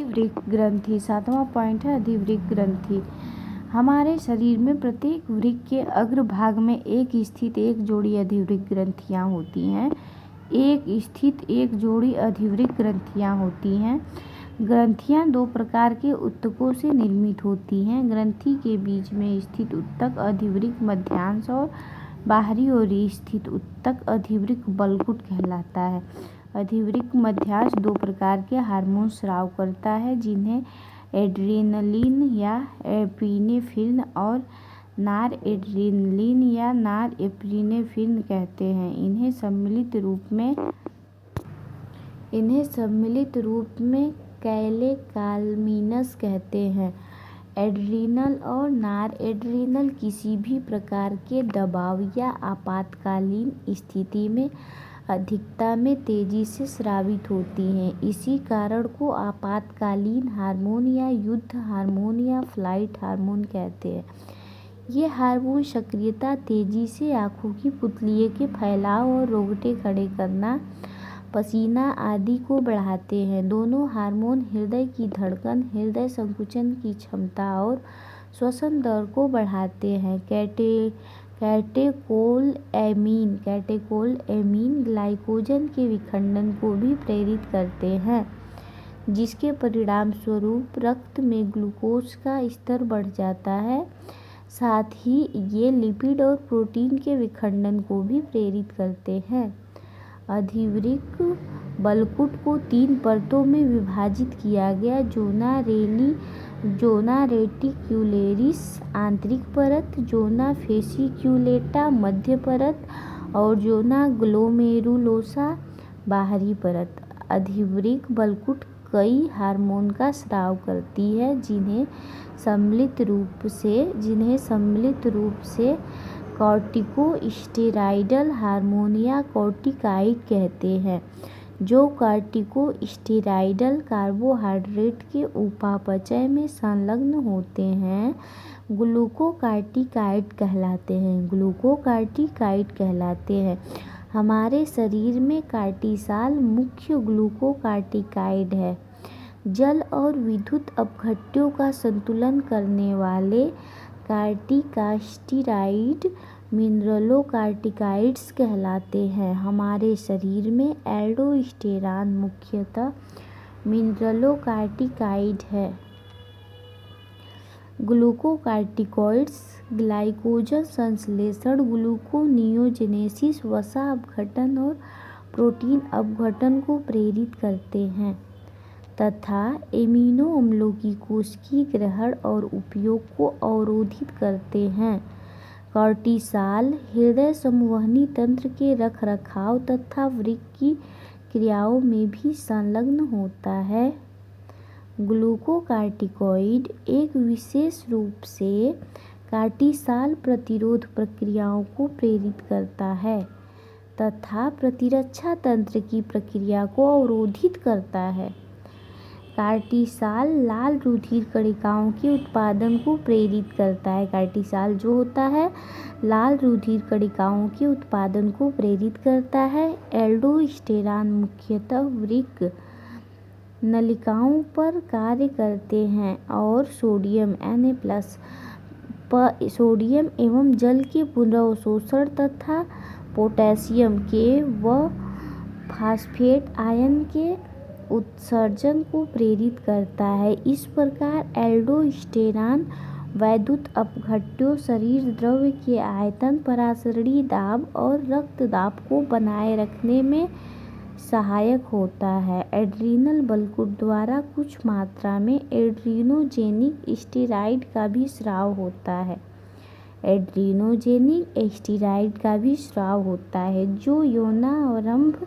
अधिवृक्क ग्रंथि। 7वां पॉइंट है अधिवृक्क ग्रंथि। हमारे शरीर में प्रत्येक वृक्क के अग्रभाग में एक स्थित एक जोड़ी अधिवृक्क ग्रंथियां होती हैं। एक जोड़ी अधिवृक्क ग्रंथियां होती हैं। ग्रंथियां दो प्रकार के ऊतकों से निर्मित होती हैं। ग्रंथि के बीच में स्थित ऊतक अधिवृक्क मध्यांश और बाहरी ओर स्थित ऊतक अधिवृक्क बलकुट कहलाता है। अधिवृक्क मध्यांश दो प्रकार के हार्मोन स्राव करता है, जिन्हें एड्रेनलिन या एपिनेफ्रिन और नॉरएड्रेनलिन या नॉरएपिनेफ्रिन कहते हैं। इन्हें सम्मिलित रूप में कैलेकालमिनस कहते हैं। एड्रीनल और नॉरएड्रेनल किसी भी प्रकार के दबाव या आपातकालीन स्थिति में अधिकता में तेजी से स्रावित होती हैं। इसी कारण को आपातकालीन हार्मोन या युद्ध हार्मोन या फ्लाइट हार्मोन कहते हैं। ये हार्मोन सक्रियता, तेजी से आँखों की पुतलियों के फैलाव और रोंगटे खड़े करना, पसीना आदि को बढ़ाते हैं। दोनों हार्मोन हृदय की धड़कन, हृदय संकुचन की क्षमता और श्वसन दर को बढ़ाते हैं। कैटेकोलएमीन ग्लाइकोजन के विखंडन को भी प्रेरित करते हैं, जिसके परिणाम स्वरूप रक्त में ग्लूकोज का स्तर बढ़ जाता है। साथ ही ये लिपिड और प्रोटीन के विखंडन को भी प्रेरित करते हैं। अधिवृक्क बलकुट को 3 परतों में विभाजित किया गया: ज़ोना रेटिक्युलेरिस आंतरिक परत, ज़ोना फेसिक्युलेटा मध्य परत और ज़ोना ग्लोमेरुलोसा बाहरी परत। अधिवृक्क बलकुट कई हार्मोन का स्राव करती है, जिन्हें सम्मिलित रूप से कॉर्टिकोस्टेरॉइडल हार्मोन या कॉर्टिकाइड कहते हैं, जो कॉर्टिकोस्टेरॉइडल कार्बोहाइड्रेट के उपापचय में संलग्न होते हैं ग्लूकोकार्टिकाइड कहलाते हैं। हमारे शरीर में कार्टिसाल मुख्य ग्लूकोकार्टिकाइड है। जल और विद्युत अपघट्यों का संतुलन करने वाले कार्टिकास्टेरॉइड मिनरलोकार्टिकाइड्स कहलाते हैं। हमारे शरीर में एल्डोस्टेरॉन मुख्यतः मिनरलोकार्टिकाइड है। ग्लूकोकार्टिकॉइड्स ग्लाइकोजन संश्लेषण, ग्लूकोनियोजेनेसिस, वसा अपघटन और प्रोटीन अपघटन को प्रेरित करते हैं तथा एमिनो अम्लों की कोशिकीय ग्रहण और उपयोग को अवरोधित करते हैं। कॉर्टिसाल हृदय संवहनी तंत्र के रखरखाव तथा वृक्क की क्रियाओं में भी संलग्न होता है। ग्लूकोकार्टिकॉइड एक विशेष रूप से कार्टिसाल प्रतिरोध प्रक्रियाओं को प्रेरित करता है तथा प्रतिरक्षा तंत्र की प्रक्रिया को अवरोधित करता है। कार्टिसाल लाल रुधिर कणिकाओं के उत्पादन को प्रेरित करता है। कार्टिसाल जो होता है लाल रुधिर कणिकाओं के उत्पादन को प्रेरित करता है। एल्डोस्टेरॉन मुख्यतः वृक्क नलिकाओं पर कार्य करते हैं और सोडियम सोडियम एवं जल के पुनर्अवशोषण तथा पोटेशियम के व फास्फेट आयन के उत्सर्जन को प्रेरित करता है। इस प्रकार एल्डोस्टेरॉन वैद्युत अपघट्यों, शरीर द्रव्य के आयतन, पराशरणीय दाब और रक्त दाब को बनाए रखने में सहायक होता है। एड्रीनल बलकुट द्वारा कुछ मात्रा में एड्रीनोजेनिक स्टेरॉइड का भी स्राव होता है, जो यौनारंभ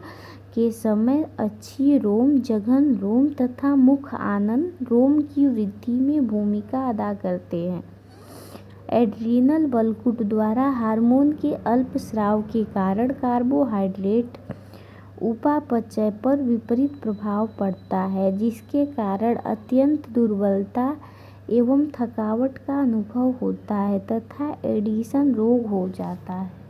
के समय अच्छी रोम, जघन रोम तथा मुख आनन रोम की वृद्धि में भूमिका अदा करते हैं। एड्रीनल बलकुट द्वारा हार्मोन के अल्प स्राव के कारण कार्बोहाइड्रेट उपापचय पर विपरीत प्रभाव पड़ता है, जिसके कारण अत्यंत दुर्बलता एवं थकावट का अनुभव होता है तथा एडिशन रोग हो जाता है।